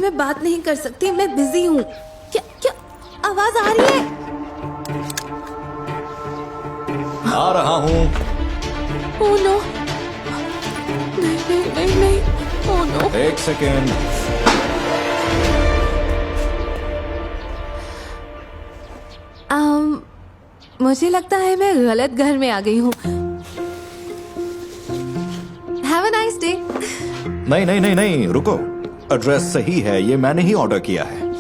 मैं बात नहीं कर सकती, मैं बिजी हूँ। क्या क्या आवाज आ रही है? आ रहा हूँ। ओह नो, नहीं नहीं नहीं नहीं, ओह नो। एक सेकेंड। मुझे लगता है मैं गलत घर में आ गई हूँ। Have a nice day. नहीं नहीं नहीं नहीं, रुको। एड्रेस सही है, ये मैंने ही ऑर्डर किया है।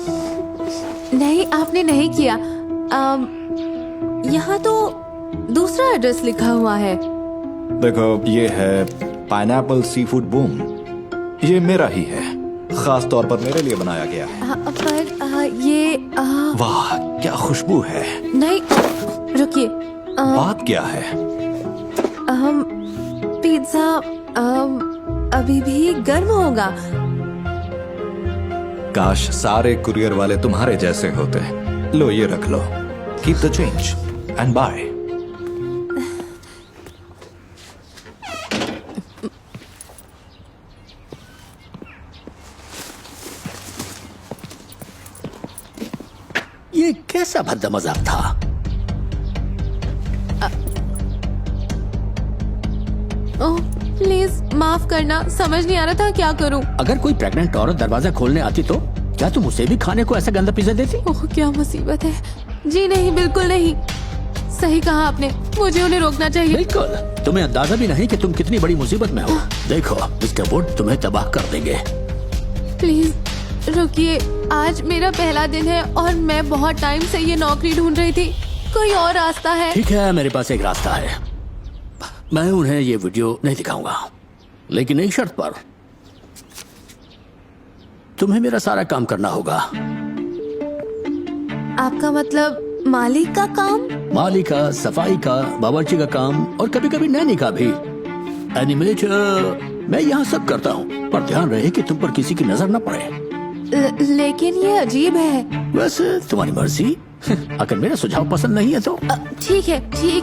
नहीं, आपने नहीं किया। यहाँ तो दूसरा एड्रेस लिखा हुआ है। देखो, ये है पाइनएप्पल सी फूड बूम। ये मेरा ही है, खास तौर पर मेरे लिए बनाया गया है। पर ये वाह, क्या खुशबू है। नहीं, रुकिए। बात क्या है? पिज्जा अभी भी गर्म होगा। काश सारे कुरियर वाले तुम्हारे जैसे होते। लो, ये रख लो। Keep the change and bye. ये कैसा भद्दा मजाक था? ओह प्लीज माफ करना, समझ नहीं आ रहा था क्या करूं। अगर कोई प्रेग्नेंट औरत दरवाजा खोलने आती तो क्या तुम उसे भी खाने को ऐसा गंदा पिज्जा देती? ओह क्या मुसीबत है। जी नहीं, बिल्कुल नहीं। सही कहा आपने, मुझे उन्हें रोकना चाहिए। बिल्कुल, तुम्हें अंदाजा भी नहीं कि तुम कितनी बड़ी मुसीबत में हो। देखो, मिस्टर वुड तुम्हें तबाह कर देंगे। प्लीज रुकिए, आज मेरा पहला दिन है और मैं बहुत टाइम से ये नौकरी ढूंढ रही थी। कोई और रास्ता है? ठीक है, मेरे पास एक रास्ता है। मैं उन्हें ये वीडियो नहीं दिखाऊंगा, लेकिन एक शर्त पर। तुम्हें मेरा सारा काम करना होगा। आपका मतलब मालिक का काम? माली का, सफाई का, बावर्ची का काम और कभी कभी नैनी का भी। एनिमेटर, मैं यहाँ सब करता हूँ, पर ध्यान रहे कि तुम पर किसी की नजर न पड़े। लेकिन ये अजीब है। वैसे तुम्हारी मर्जी। अगर मेरा सुझाव पसंद नहीं है तो ठीक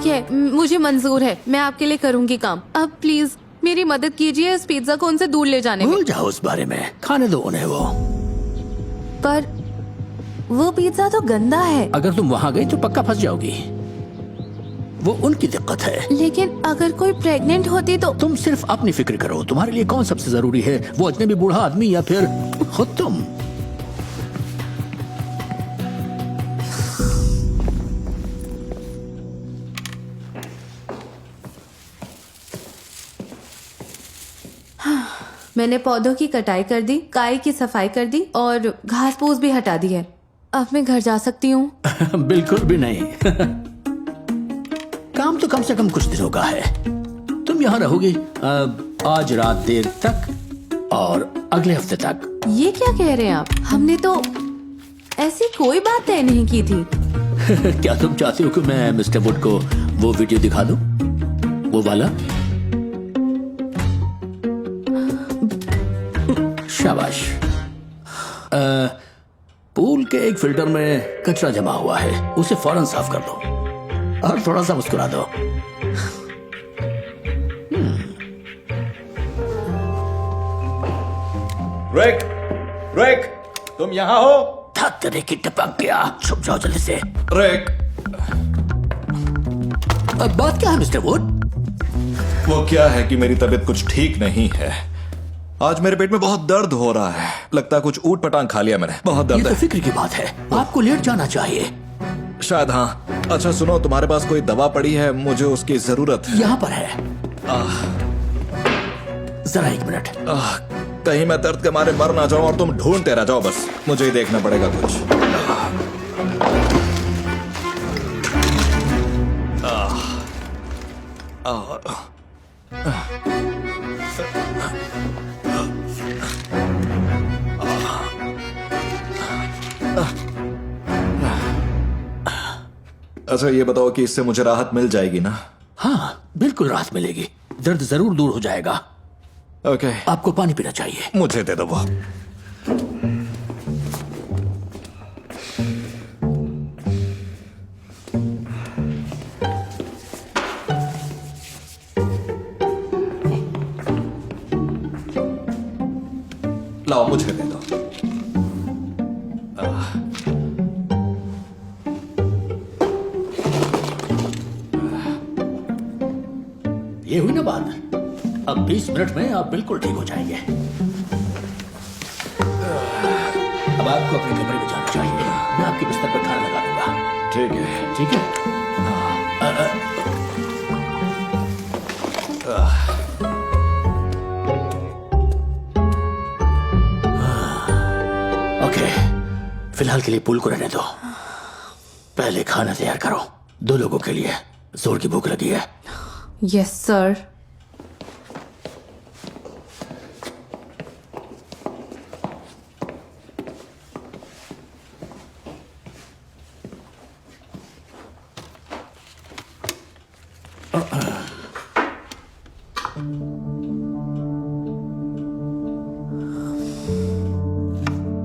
है, मुझे मंजूर है। मैं आपके लिए करूंगी काम। अब प्लीज मेरी मदद कीजिए इस पिज्जा को उनसे दूर ले जाने में। भूल जाओ उस बारे में, खाने दो उन्हें वो। पर वो पिज्जा तो गंदा है। अगर तुम वहाँ गई तो पक्का फंस जाओगी। वो उनकी दिक्कत है। लेकिन अगर कोई प्रेग्नेंट होती तो? तुम सिर्फ अपनी फिक्र करो। तुम्हारे लिए कौन सबसे जरूरी है, वो अजनबी बूढ़ा आदमी या फिर खुद तुम? मैंने पौधों की कटाई कर दी, काई की सफाई कर दी और घास फूस भी हटा दी है। अब मैं घर जा सकती हूँ? बिल्कुल भी नहीं। काम तो कम से कम कुछ दिनों का है। तुम यहाँ रहोगी आज रात देर तक और अगले हफ्ते तक। ये क्या कह रहे हैं आप? हमने तो ऐसी कोई बात तय नहीं की थी। क्या तुम चाहती हो कि मैं मिस्टर वुड को वो वीडियो दिखा दूं? वो वाला? शाबाश। पूल के एक फिल्टर में कचरा जमा हुआ है, उसे फौरन साफ कर दो और थोड़ा सा मुस्कुरा दो। रिक, रिक, तुम यहाँ हो? तेरे की टपक गया, छुप जाओ जल्दी से। रिक, अब बात क्या है मिस्टर वुड? वो क्या है कि मेरी तबीयत कुछ ठीक नहीं है। आज मेरे पेट में बहुत दर्द हो रहा है। लगता है कुछ ऊट पटांग खा लिया मैंने। बहुत ये दर्द तो है। फिक्र की बात है, आपको लेट जाना चाहिए। शायद हाँ। अच्छा सुनो, तुम्हारे पास कोई दवा पड़ी है? मुझे उसकी जरूरत है। यहाँ पर है। जरा एक मिनट। कहीं मैं दर्द के मारे मर ना जाऊं और तुम ढूंढते रह जाओ। बस मुझे ही देखना पड़ेगा कुछ। अच्छा ये बताओ कि इससे मुझे राहत मिल जाएगी ना? हाँ बिल्कुल राहत मिलेगी, दर्द जरूर दूर हो जाएगा। ओके। आपको पानी पीना चाहिए। मुझे दे दो वो। लाओ मुझे दे दो। 20 मिनट में आप बिल्कुल ठीक हो जाएंगे। अब आपको अपने कमरे में जाना चाहिए। मैं आपके बिस्तर पर खाना लगा दूंगा। ठीक है। ठीक है। ओके, फिलहाल के लिए पूल को रहने दो। पहले खाना तैयार करो, 2 लोगों के लिए। जोर की भूख लगी है। Yes sir.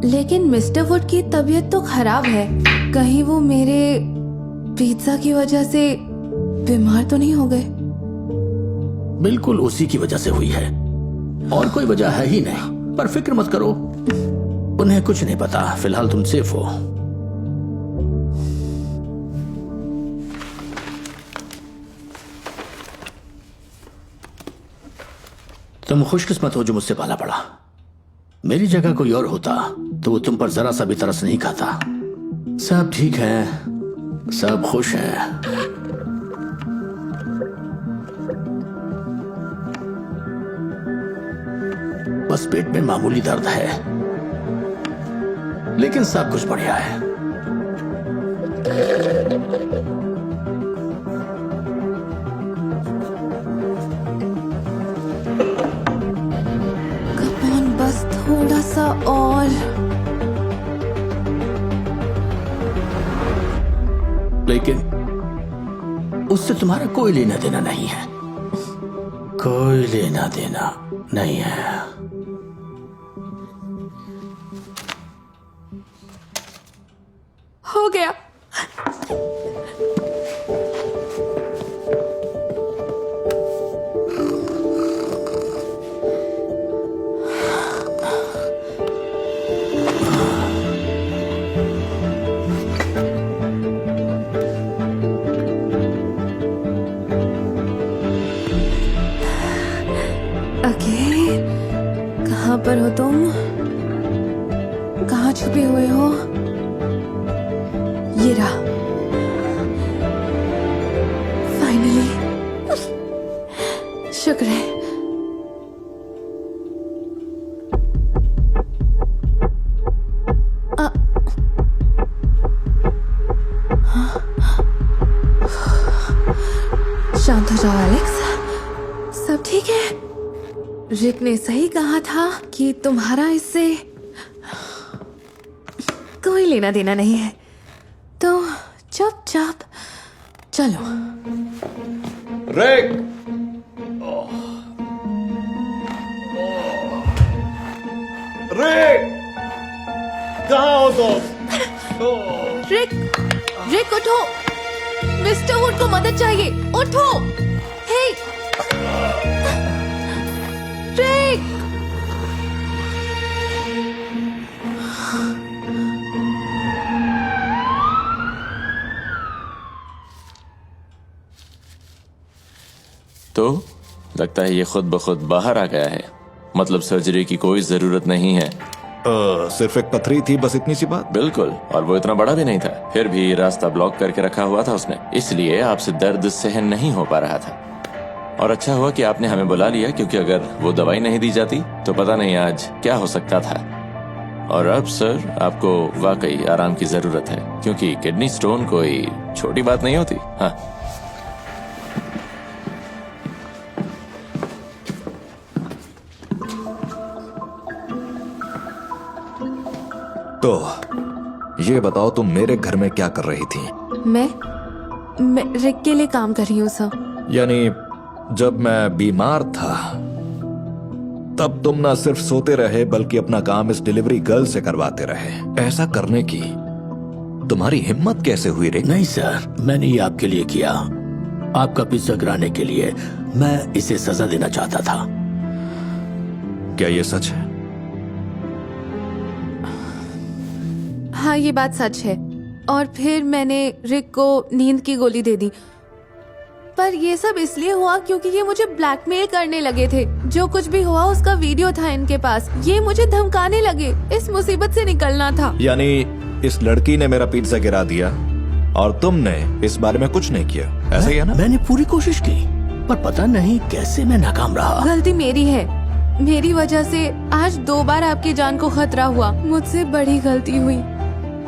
लेकिन मिस्टर वुड की तबीयत तो खराब है। कहीं वो मेरे पिज्जा की वजह से बीमार तो नहीं हो गए? बिल्कुल उसी की वजह से हुई है, और कोई वजह है ही नहीं। पर फिक्र मत करो, उन्हें कुछ नहीं पता। फिलहाल तुम सेफ हो। तुम खुशकिस्मत हो जो मुझसे पाला पड़ा। मेरी जगह कोई और होता तो वो तुम पर जरा सा भी तरस नहीं खाता। सब ठीक है, सब खुश हैं। बस पेट में मामूली दर्द है, लेकिन सब कुछ बढ़िया है। कमान बस थोड़ा सा और। लेकिन उससे तुम्हारा कोई लेना देना नहीं है। कोई लेना देना नहीं है। हो गया। ओके, कहाँ पर हो तुम? कहाँ छुपे हुए हो? ये रहा। फाइनली। शुक्र है। शांत हो जाओ एलेक्स, सब ठीक है। रिक ने सही कहा था कि तुम्हारा इससे कोई लेना देना नहीं है, तो चुपचाप चलो। रिक! रिक! कहाँ हो तुम? रिक, रिक उठो। मिस्टर वुड को मदद चाहिए, उठो। हे, रिक! तो लगता है ये खुद ब खुद बाहर आ गया है। मतलब सर्जरी की कोई जरूरत नहीं है। सिर्फ एक पथरी थी, बस इतनी सी बात। बिल्कुल, और वो इतना बड़ा भी नहीं था। फिर भी रास्ता ब्लॉक करके रखा हुआ था उसने, इसलिए आपसे दर्द सहन नहीं हो पा रहा था। और अच्छा हुआ कि आपने हमें बुला लिया, क्योंकि अगर वो दवाई नहीं दी जाती तो पता नहीं आज क्या हो सकता था। और अब सर, आपको वाकई आराम की जरूरत है, क्योंकि किडनी स्टोन कोई छोटी बात नहीं होती। हाँ, तो ये बताओ, तुम मेरे घर में क्या कर रही थी? मैं रिक के लिए काम कर रही हूँ सर। यानी जब मैं बीमार था तब तुम ना सिर्फ सोते रहे बल्कि अपना काम इस डिलीवरी गर्ल से करवाते रहे। ऐसा करने की तुम्हारी हिम्मत कैसे हुई रिक? नहीं सर, मैंने ये आपके लिए किया, आपका पिज्जा गिराने के लिए। मैं इसे सजा देना चाहता था। क्या ये सच है? हाँ, ये बात सच है। और फिर मैंने रिक को नींद की गोली दे दी। पर ये सब इसलिए हुआ क्योंकि ये मुझे ब्लैकमेल करने लगे थे। जो कुछ भी हुआ उसका वीडियो था इनके पास। ये मुझे धमकाने लगे। इस मुसीबत से निकलना था। यानी इस लड़की ने मेरा पिज्जा गिरा दिया और तुमने इस बारे में कुछ नहीं किया, ऐसा ही है ना? मैंने पूरी कोशिश की पर पता नहीं कैसे मैं नाकाम रहा। गलती मेरी है। मेरी वजह से आज 2 बार आपकी जान को खतरा हुआ। मुझसे बड़ी गलती हुई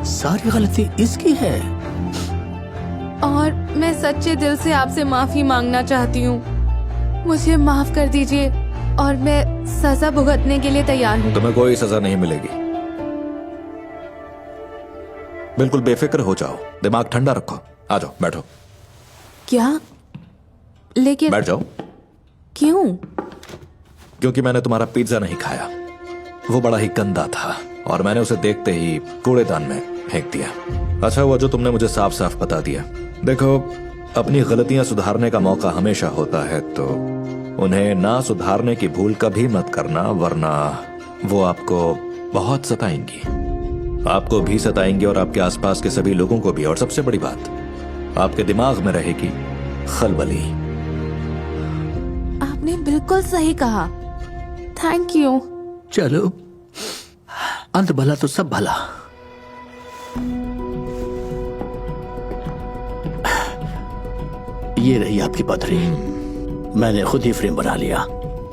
सारी गलती इसकी है। और मैं सच्चे दिल से आपसे माफी मांगना चाहती हूँ। मुझे माफ कर दीजिए और मैं सजा भुगतने के लिए तैयार हूँ। तुम्हें कोई सजा नहीं मिलेगी। बिल्कुल बेफिक्र हो जाओ, दिमाग ठंडा रखो। आ जाओ, बैठो। क्या? लेकिन बैठ जाओ। क्यों? क्योंकि मैंने तुम्हारा पिज्जा नहीं खाया। वो बड़ा ही गंदा था और मैंने उसे देखते ही कूड़ेदान में फेंक दिया। अच्छा हुआ जो तुमने मुझे साफ साफ बता दिया। देखो, अपनी गलतियां सुधारने का मौका हमेशा होता है, तो उन्हें ना सुधारने की भूल कभी मत करना, वरना वो आपको बहुत सताएंगी। आपको भी सताएंगे और आपके आसपास के सभी लोगों को भी। और सबसे बड़ी बात, आपके दिमाग में रहेगी खलबली। आपने बिल्कुल सही कहा। Thank you. चलो, अंत भला तो सब भला। ये रही आपकी पथरी। मैंने खुद ही फ्रेम बना लिया।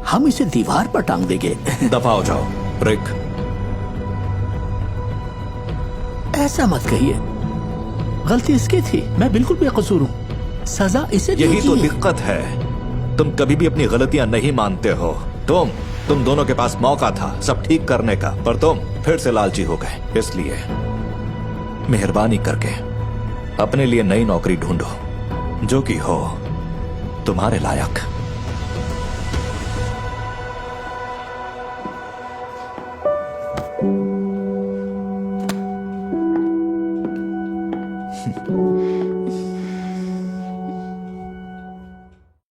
हम इसे दीवार पर टांग देंगे। दफा हो जाओ रिक। ऐसा मत कहिए, गलती इसकी थी। मैं बिल्कुल बेकसूर हूँ। सजा इसे यही तो दीजिए। दिक्कत है, तुम कभी भी अपनी गलतियां नहीं मानते हो। तुम दोनों के पास मौका था सब ठीक करने का, पर तुम फिर से लालची हो गए। इसलिए मेहरबानी करके अपने लिए नई नौकरी ढूंढो जो कि हो तुम्हारे लायक।